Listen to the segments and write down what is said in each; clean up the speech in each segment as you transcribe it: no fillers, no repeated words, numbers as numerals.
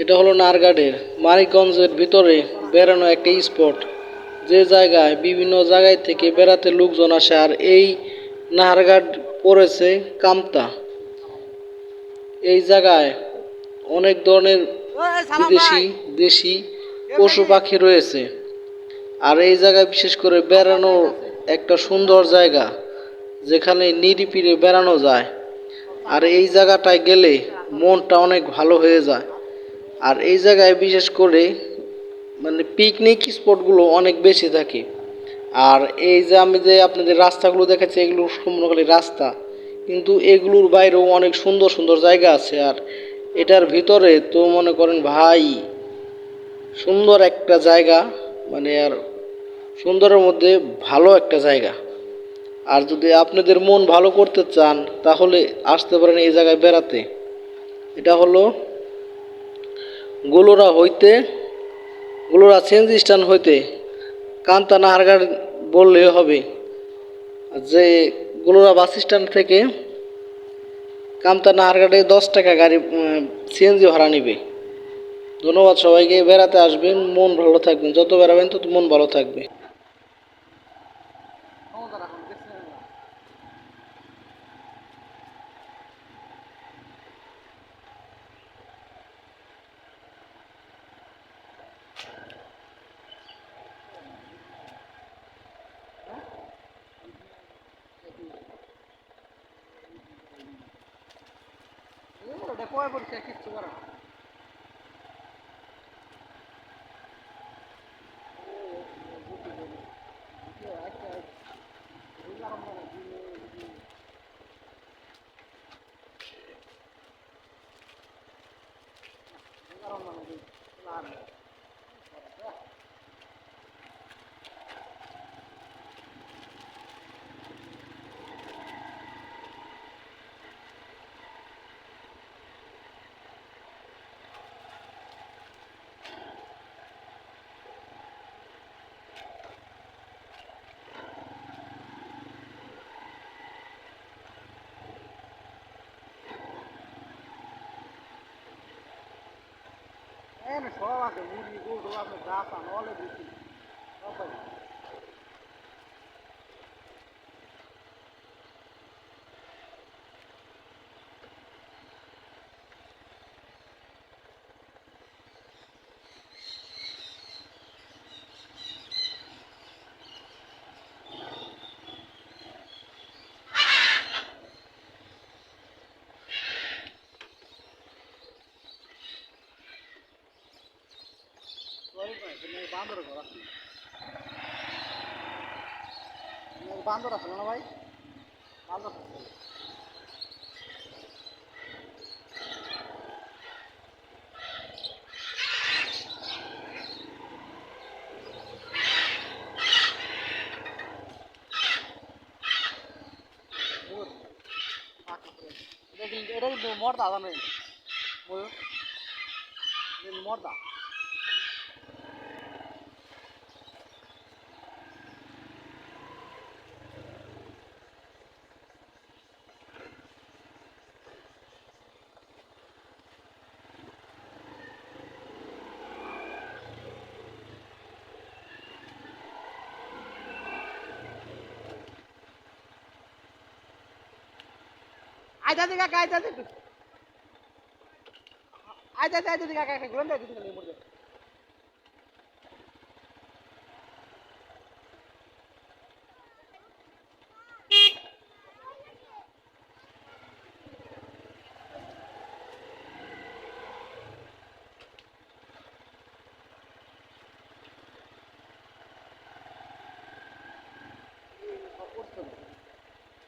এটা হলো নারগাডের মানিকগঞ্জের ভিতরে বেড়ানো একটা স্পট, যে জায়গায় বিভিন্ন জায়গায় থেকে বেড়াতে লোকজন আসে। আর এই নাহারগাট পড়েছে কামতা। এই জায়গায় অনেক ধরনের বিদেশি দেশি পশু পাখি রয়েছে। আর এই জায়গায় বিশেষ করে বেড়ানোর একটা সুন্দর জায়গা, যেখানে নিরিবিলি বেড়ানো যায়। আর এই জায়গাটায় গেলে মনটা অনেক ভালো হয়ে যায়। আর এই জায়গায় বিশেষ করে মানে পিকনিক স্পটগুলো অনেক বেশি থাকে। আর এই যে আমি যে আপনাদের রাস্তাগুলো দেখাচ্ছি, এগুলো সম্পূর্ণ রাস্তা, কিন্তু এগুলোর বাইরেও অনেক সুন্দর সুন্দর জায়গা আছে। আর এটার ভিতরে তো মনে করেন ভাই, সুন্দর একটা জায়গা, মানে আর সুন্দরের মধ্যে ভালো একটা জায়গা। আর যদি আপনাদের মন ভালো করতে চান তাহলে আসতে পারেন এই জায়গায় বেড়াতে। এটা হলো গোলরা হইতে, গোলরা চেঞ্জ স্ট্যান্ড হইতে কান্তা নাহারগাঁও বললেই হবে। যে গোলরা বাস স্ট্যান্ড থেকে কামতা নাহারগাঁটে 10 টাকা গাড়ি সিএনজি ভাড়া নিবে। ধন্যবাদ সবাইকে। বেড়াতে আসবেন, মন ভালো থাকবেন, যত বেড়াবেন তত মন ভালো থাকবে। সব আছে, মুরগি গরু আপনার যা পান অলে বেশি সব পাই। বান্দর ঘর আছে, বান্দর আছে না ভাই? বান্দর এটা কিন্তু মর্দা জানেন, মর্দা। আইতাছে কাকা, আইতাছে আইতাছে আইতাছে কাকা, ঘুরেন দেয় কিছু খালি মরবে।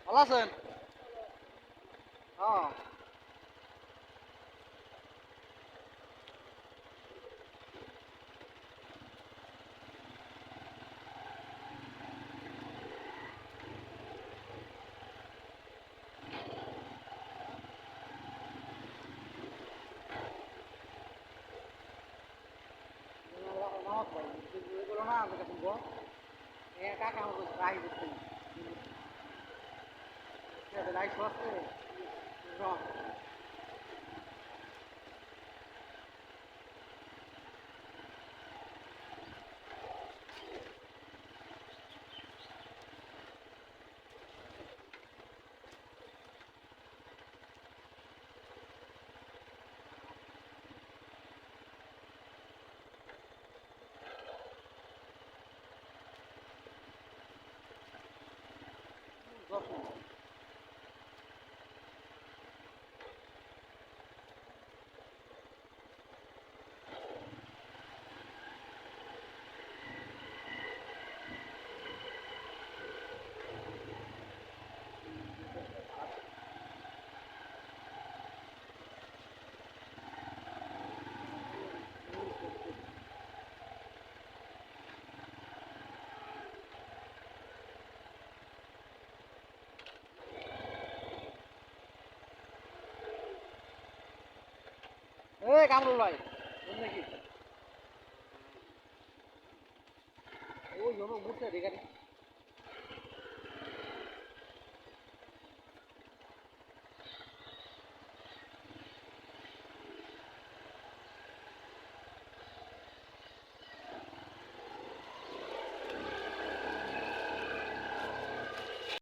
ভালো আছেন? হ্যাঁ এগুলো না আমাকে শুনবো কাকা আমাকে রাহি দিচ্ছে লাইট আছে। এ কামরুল ভাই নাকি ওই জন্য বুঝছে রে গাড়ি